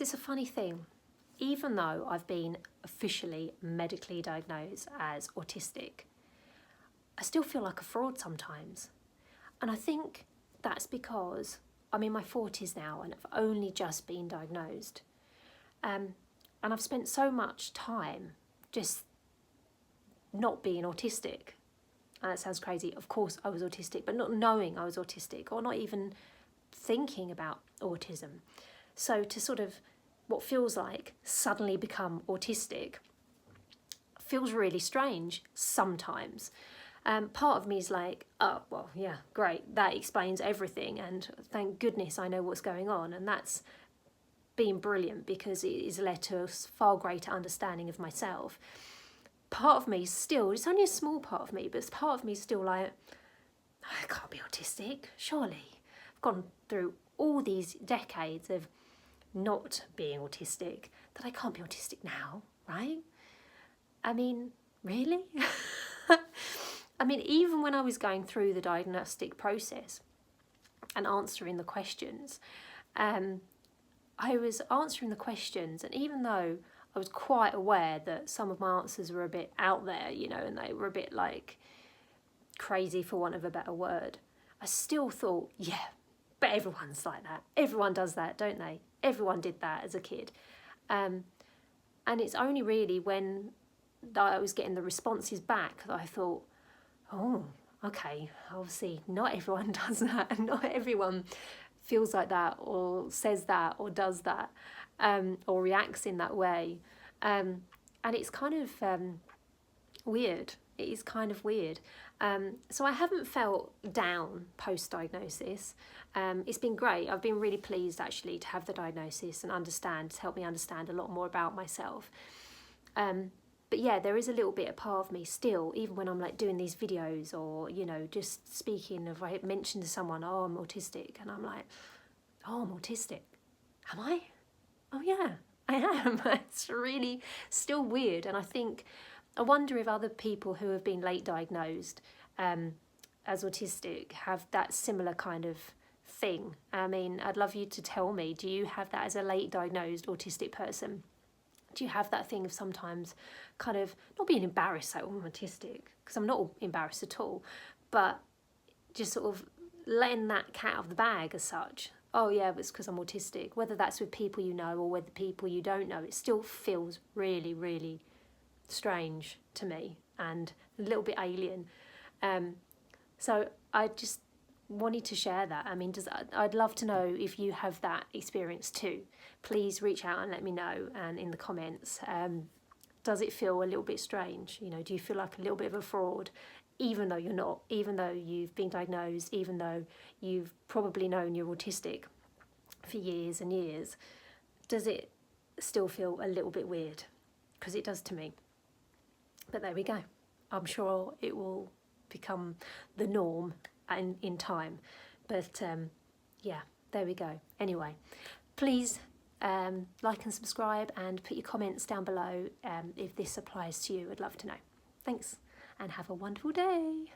So it's a funny thing. Even though I've been officially medically diagnosed as autistic, I still feel like a fraud sometimes. And I think that's because I'm in my 40s now and I've only just been diagnosed. And I've spent so much time just not being autistic. And that sounds crazy. Of course I was autistic, but not knowing I was autistic or not even thinking about autism. So to sort of what feels like suddenly become autistic feels really strange sometimes. Part of me is like, oh, well, yeah, great. That explains everything. And thank goodness I know what's going on. And that's been brilliant because it has led to a far greater understanding of myself. Part of me still, it's only a small part of me, but part of me is still like, I can't be autistic, surely. I've gone through all these decades of not being autistic, that I can't be autistic now, right? I mean, really? I mean, even when I was going through the diagnostic process and answering the questions, I was answering the questions, and even though I was quite aware that some of my answers were a bit out there, you know, and they were a bit like crazy for want of a better word, I still thought, yeah, but everyone's like that. Everyone does that, don't they? Everyone did that as a kid. And it's only really when I was getting the responses back that I thought, oh, okay, obviously not everyone does that, and not everyone feels like that or says that or does that or reacts in that way. And it's kind of weird. It is kind of weird. So I haven't felt down post-diagnosis. It's been great. I've been really pleased actually to have the diagnosis and to help me understand a lot more about myself. But yeah, there is a little bit of part of me still, even when I'm like doing these videos or, you know, just speaking, if I mention to someone, oh, I'm autistic, and I'm like, oh, I'm autistic. Am I? Oh yeah, I am. It's really still weird. And I wonder if other people who have been late diagnosed as autistic have that similar kind of thing. I mean, I'd love you to tell me, do you have that as a late diagnosed autistic person? Do you have that thing of sometimes kind of not being embarrassed, like, oh, I'm autistic, because I'm not embarrassed at all, but just sort of letting that cat out of the bag as such? Oh yeah, but it's because I'm autistic. Whether that's with people you know or with people you don't know, it still feels really, really strange to me and a little bit alien. So I just wanted to share that. I mean, I'd love to know if you have that experience too. Please reach out and let me know, and in the comments. Does it feel a little bit strange? You know, do you feel like a little bit of a fraud, even though you're not, even though you've been diagnosed, even though you've probably known you're autistic for years and years? Does it still feel a little bit weird? Because it does to me. But there we go. I'm sure it will become the norm in time. But yeah, there we go. Anyway, please like and subscribe and put your comments down below if this applies to you. I'd love to know. Thanks, and have a wonderful day.